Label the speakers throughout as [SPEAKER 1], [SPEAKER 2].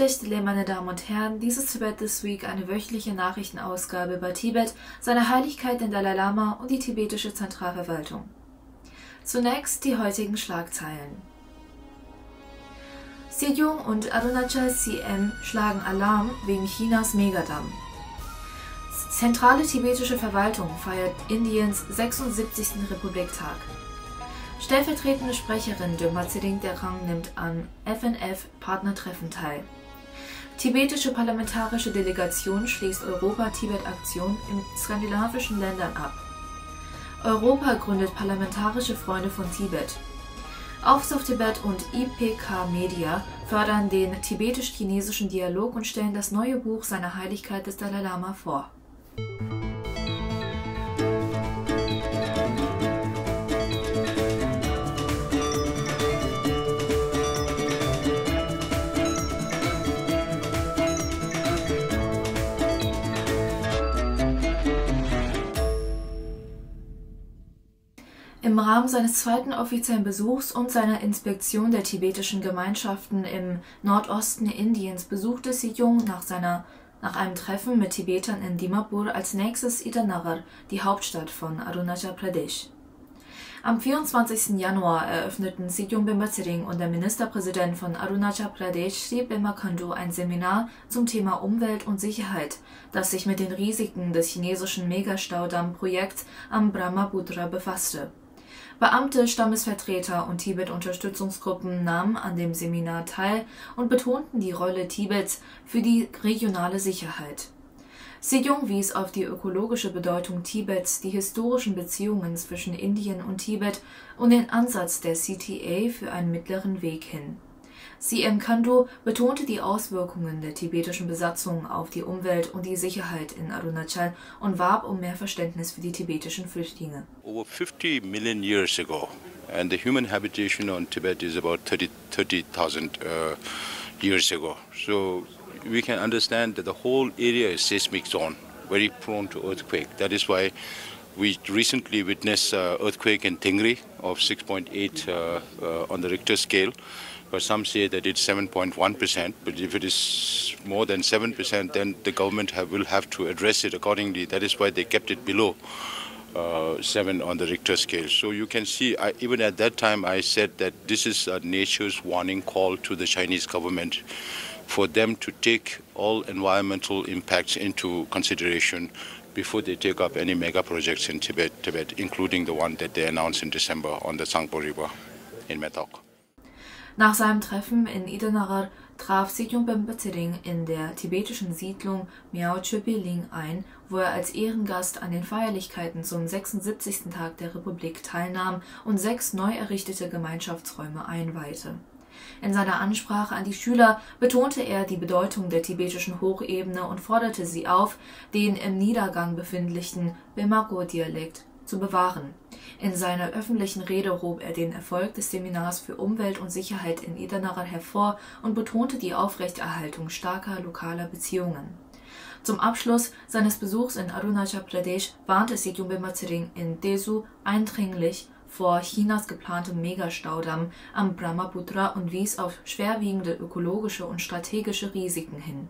[SPEAKER 1] Stille, meine Damen und Herren, dies ist Tibet This Week, eine wöchentliche Nachrichtenausgabe über Tibet, seine Heiligkeit den Dalai Lama und die tibetische Zentralverwaltung. Zunächst die heutigen Schlagzeilen. Sejong und Arunachal CM schlagen Alarm wegen Chinas Megadamm. Zentrale tibetische Verwaltung feiert Indiens 76. Republiktag. Stellvertretende Sprecherin Döngma Tshering Derang nimmt am FNF-Partnertreffen teil. Tibetische parlamentarische Delegation schließt Europa-Tibet-Aktion in skandinavischen Ländern ab. Europa gründet Parlamentarische Freunde von Tibet. Aufs auf Tibet und IPK Media fördern den tibetisch-chinesischen Dialog und stellen das neue Buch seiner Heiligkeit des Dalai Lama vor. Im Rahmen seines zweiten offiziellen Besuchs und seiner Inspektion der tibetischen Gemeinschaften im Nordosten Indiens besuchte Sejong nach einem Treffen mit Tibetern in Dimapur als nächstes Itanagar, die Hauptstadt von Arunachal Pradesh. Am 24. Januar eröffneten Sejong Bemba Tshering und der Ministerpräsident von Arunachal Pradesh, Sri Pema Khandu, ein Seminar zum Thema Umwelt und Sicherheit, das sich mit den Risiken des chinesischen Megastaudamm-Projekts am Brahmaputra befasste. Beamte, Stammesvertreter und Tibet-Unterstützungsgruppen nahmen an dem Seminar teil und betonten die Rolle Tibets für die regionale Sicherheit. Sejong wies auf die ökologische Bedeutung Tibets, die historischen Beziehungen zwischen Indien und Tibet und den Ansatz der CTA für einen mittleren Weg hin. CM Khandu betonte die Auswirkungen der tibetischen Besatzung auf die Umwelt und die Sicherheit in Arunachal und warb um mehr Verständnis für die tibetischen Flüchtlinge.
[SPEAKER 2] Over 50 million years ago, and the human habitation on Tibet is about 30,000 years ago. So we can understand that the whole area is seismic zone, very prone to earthquake. That is why we recently witnessed earthquake in Tingri of 6.8 on the Richter scale. But some say that it's 7.1%, but if it is more than 7%, then the government will have to address it accordingly. That is why they kept it below 7 on the Richter scale. So you can see, even at that time, I said that this is nature's warning call to the Chinese government for them to take all environmental impacts into consideration before they take up any mega projects in Tibet, including the one that they announced in December on the Tsangpo River in Methok.
[SPEAKER 1] Nach seinem Treffen in Itanagar traf Sejong Bemba Tshering in der tibetischen Siedlung Miao Chöpe-Ling ein, wo er als Ehrengast an den Feierlichkeiten zum 76. Tag der Republik teilnahm und 6 neu errichtete Gemeinschaftsräume einweihte. In seiner Ansprache an die Schüler betonte er die Bedeutung der tibetischen Hochebene und forderte sie auf, den im Niedergang befindlichen Bemako-Dialekt zu bewahren. In seiner öffentlichen Rede hob er den Erfolg des Seminars für Umwelt und Sicherheit in Itanagar hervor und betonte die Aufrechterhaltung starker lokaler Beziehungen. Zum Abschluss seines Besuchs in Arunachal Pradesh warnte Sejong Bemba Tshering in Tesu eindringlich vor Chinas geplantem Megastaudamm am Brahmaputra und wies auf schwerwiegende ökologische und strategische Risiken hin.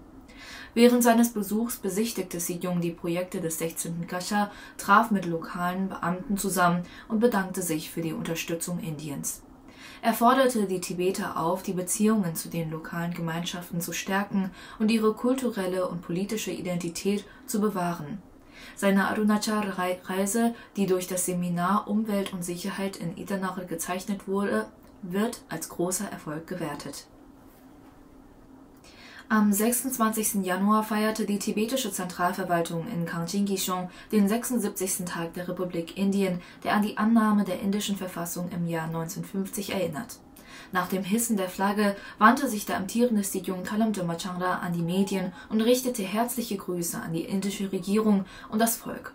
[SPEAKER 1] Während seines Besuchs besichtigte Sejong die Projekte des 16. Kasha, traf mit lokalen Beamten zusammen und bedankte sich für die Unterstützung Indiens. Er forderte die Tibeter auf, die Beziehungen zu den lokalen Gemeinschaften zu stärken und ihre kulturelle und politische Identität zu bewahren. Seine Arunachal-Reise, die durch das Seminar Umwelt und Sicherheit in Itanagar gezeichnet wurde, wird als großer Erfolg gewertet. Am 26. Januar feierte die tibetische Zentralverwaltung in Kangchin-Gishon den 76. Tag der Republik Indien, der an die Annahme der indischen Verfassung im Jahr 1950 erinnert. Nach dem Hissen der Flagge wandte sich der amtierende Sejong Talam Döngma Changra an die Medien und richtete herzliche Grüße an die indische Regierung und das Volk.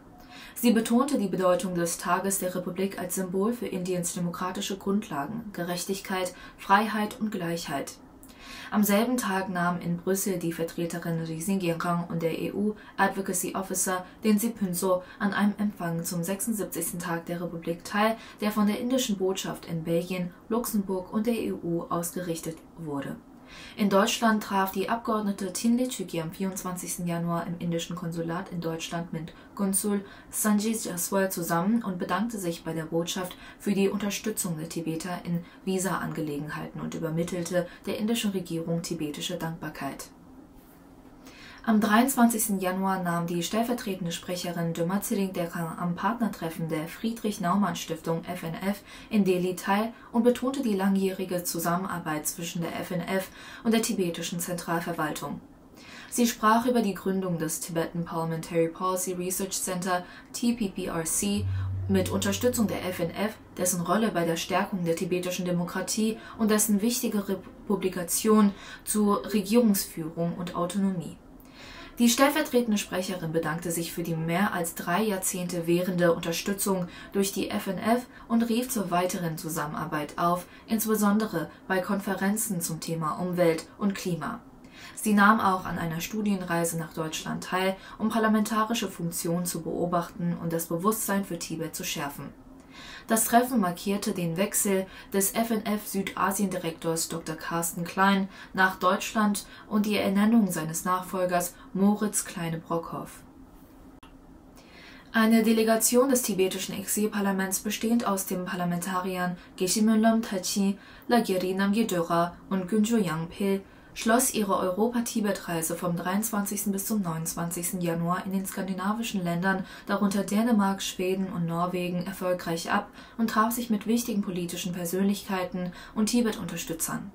[SPEAKER 1] Sie betonte die Bedeutung des Tages der Republik als Symbol für Indiens demokratische Grundlagen, Gerechtigkeit, Freiheit und Gleichheit. Am selben Tag nahmen in Brüssel die Vertreterin Ri Xingyenrang und der EU-Advocacy Officer Dengzi Phunso an einem Empfang zum 76. Tag der Republik teil, der von der indischen Botschaft in Belgien, Luxemburg und der EU ausgerichtet wurde. In Deutschland traf die Abgeordnete Tin Litsuki am 24. Januar im indischen Konsulat in Deutschland mit Konsul Sanjit Jaswal zusammen und bedankte sich bei der Botschaft für die Unterstützung der Tibeter in Visa-Angelegenheiten und übermittelte der indischen Regierung tibetische Dankbarkeit. Am 23. Januar nahm die stellvertretende Sprecherin Döma Tshering Dekhan am Partnertreffen der Friedrich-Naumann-Stiftung FNF in Delhi teil und betonte die langjährige Zusammenarbeit zwischen der FNF und der tibetischen Zentralverwaltung. Sie sprach über die Gründung des Tibetan Parliamentary Policy Research Center (TPPRC) mit Unterstützung der FNF, dessen Rolle bei der Stärkung der tibetischen Demokratie und dessen wichtige Publikation zur Regierungsführung und Autonomie. Die stellvertretende Sprecherin bedankte sich für die mehr als 3 Jahrzehnte währende Unterstützung durch die FNF und rief zur weiteren Zusammenarbeit auf, insbesondere bei Konferenzen zum Thema Umwelt und Klima. Sie nahm auch an einer Studienreise nach Deutschland teil, um parlamentarische Funktionen zu beobachten und das Bewusstsein für Tibet zu schärfen. Das Treffen markierte den Wechsel des FNF-Südasien-Direktors Dr. Carsten Klein nach Deutschland und die Ernennung seines Nachfolgers Moritz Kleine-Brockhoff. Eine Delegation des tibetischen Exilparlaments bestehend aus den Parlamentariern Geshe-Mönlam Tachi, Lagiri Namgyedöra und Günjo Yangpil schloss ihre Europa-Tibet-Reise vom 23. bis zum 29. Januar in den skandinavischen Ländern, darunter Dänemark, Schweden und Norwegen, erfolgreich ab und traf sich mit wichtigen politischen Persönlichkeiten und Tibet-Unterstützern.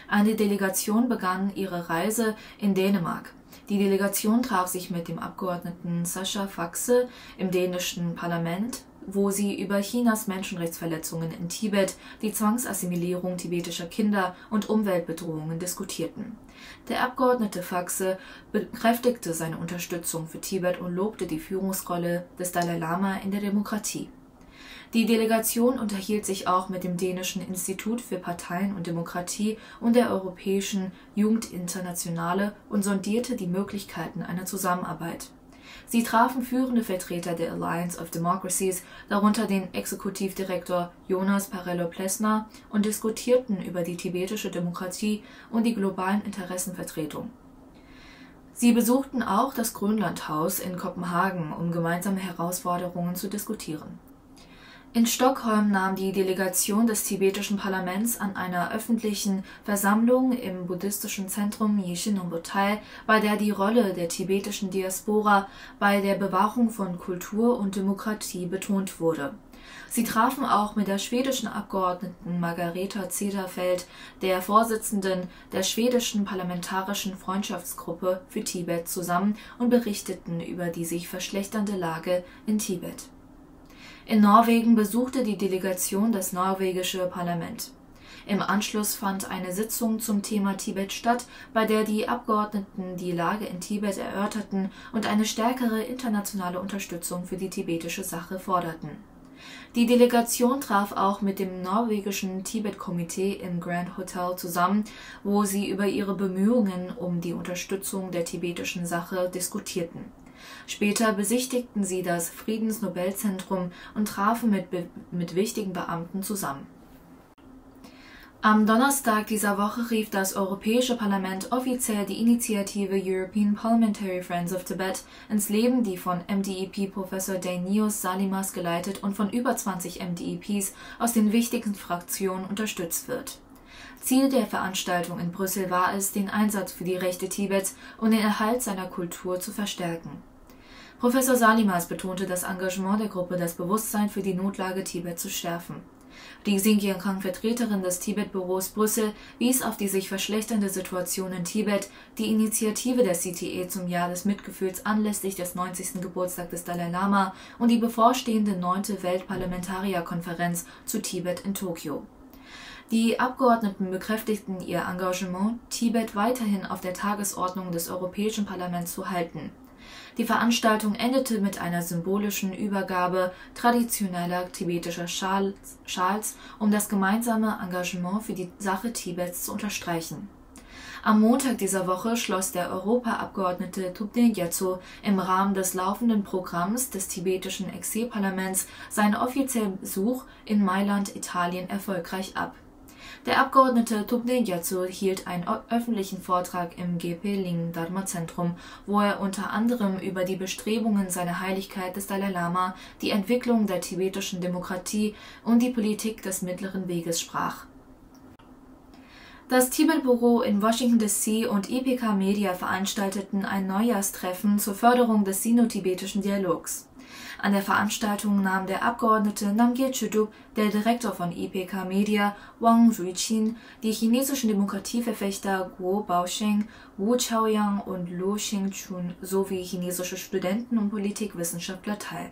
[SPEAKER 1] Eine Delegation begann ihre Reise in Dänemark. Die Delegation traf sich mit dem Abgeordneten Sascha Faxe im dänischen Parlament, wo sie über Chinas Menschenrechtsverletzungen in Tibet, die Zwangsassimilierung tibetischer Kinder und Umweltbedrohungen diskutierten. Der Abgeordnete Faxe bekräftigte seine Unterstützung für Tibet und lobte die Führungsrolle des Dalai Lama in der Demokratie. Die Delegation unterhielt sich auch mit dem dänischen Institut für Parteien und Demokratie und der Europäischen Jugendinternationale und sondierte die Möglichkeiten einer Zusammenarbeit. Sie trafen führende Vertreter der Alliance of Democracies, darunter den Exekutivdirektor Jonas Parello-Plesner, und diskutierten über die tibetische Demokratie und die globalen Interessenvertretung. Sie besuchten auch das Grönlandhaus in Kopenhagen, um gemeinsame Herausforderungen zu diskutieren. In Stockholm nahm die Delegation des tibetischen Parlaments an einer öffentlichen Versammlung im buddhistischen Zentrum Yeshe-Nombo teil, bei der die Rolle der tibetischen Diaspora bei der Bewahrung von Kultur und Demokratie betont wurde. Sie trafen auch mit der schwedischen Abgeordneten Margareta Cederfeld, der Vorsitzenden der schwedischen Parlamentarischen Freundschaftsgruppe für Tibet, zusammen und berichteten über die sich verschlechternde Lage in Tibet. In Norwegen besuchte die Delegation das norwegische Parlament. Im Anschluss fand eine Sitzung zum Thema Tibet statt, bei der die Abgeordneten die Lage in Tibet erörterten und eine stärkere internationale Unterstützung für die tibetische Sache forderten. Die Delegation traf auch mit dem norwegischen Tibet-Komitee im Grand Hotel zusammen, wo sie über ihre Bemühungen um die Unterstützung der tibetischen Sache diskutierten. Später besichtigten sie das Friedensnobelzentrum und trafen mit wichtigen Beamten zusammen. Am Donnerstag dieser Woche rief das Europäische Parlament offiziell die Initiative European Parliamentary Friends of Tibet ins Leben, die von MDEP-Professor Dainios Salimas geleitet und von über 20 MDEPs aus den wichtigsten Fraktionen unterstützt wird. Ziel der Veranstaltung in Brüssel war es, den Einsatz für die Rechte Tibets und den Erhalt seiner Kultur zu verstärken. Professor Salimas betonte das Engagement der Gruppe, das Bewusstsein für die Notlage Tibet zu schärfen. Die Xinjiang Vertreterin des Tibet-Büros Brüssel wies auf die sich verschlechternde Situation in Tibet, die Initiative der CTE zum Jahr des Mitgefühls anlässlich des 90. Geburtstags des Dalai Lama und die bevorstehende 9. Weltparlamentarierkonferenz zu Tibet in Tokio. Die Abgeordneten bekräftigten ihr Engagement, Tibet weiterhin auf der Tagesordnung des Europäischen Parlaments zu halten. Die Veranstaltung endete mit einer symbolischen Übergabe traditioneller tibetischer Schals, um das gemeinsame Engagement für die Sache Tibets zu unterstreichen. Am Montag dieser Woche schloss der Europaabgeordnete Thupten Gyatso im Rahmen des laufenden Programms des tibetischen Exilparlaments seinen offiziellen Besuch in Mailand, Italien, erfolgreich ab. Der Abgeordnete Thupne Gyatso hielt einen öffentlichen Vortrag im Gepe-Ling Dharma Zentrum, wo er unter anderem über die Bestrebungen seiner Heiligkeit des Dalai Lama, die Entwicklung der tibetischen Demokratie und die Politik des Mittleren Weges sprach. Das Tibet-Büro in Washington D.C. und IPK Media veranstalteten ein Neujahrstreffen zur Förderung des sino-tibetischen Dialogs. An der Veranstaltung nahm der Abgeordnete Namgyal Chudup, der Direktor von IPK Media, Wang Ruiqin, die chinesischen Demokratieverfechter Guo Baosheng, Wu Chaoyang und Lu Xingchun sowie chinesische Studenten und Politikwissenschaftler teil.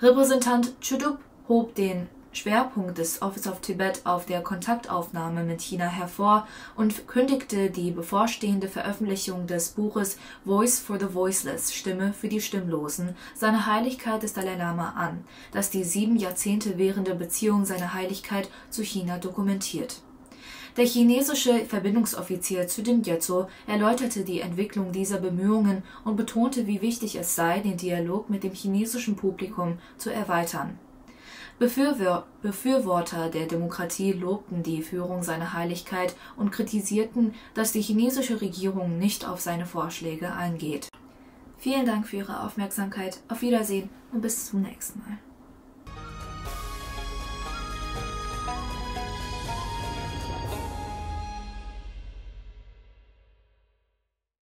[SPEAKER 1] Repräsentant Chudup hob den Schwerpunkt des Office of Tibet auf der Kontaktaufnahme mit China hervor und kündigte die bevorstehende Veröffentlichung des Buches Voice for the Voiceless – Stimme für die Stimmlosen seiner Heiligkeit des Dalai Lama an, das die 7 Jahrzehnte währende Beziehung seiner Heiligkeit zu China dokumentiert. Der chinesische Verbindungsoffizier Zudin Gyatso erläuterte die Entwicklung dieser Bemühungen und betonte, wie wichtig es sei, den Dialog mit dem chinesischen Publikum zu erweitern. Befürworter der Demokratie lobten die Führung seiner Heiligkeit und kritisierten, dass die chinesische Regierung nicht auf seine Vorschläge eingeht. Vielen Dank für Ihre Aufmerksamkeit, auf Wiedersehen und bis zum nächsten Mal.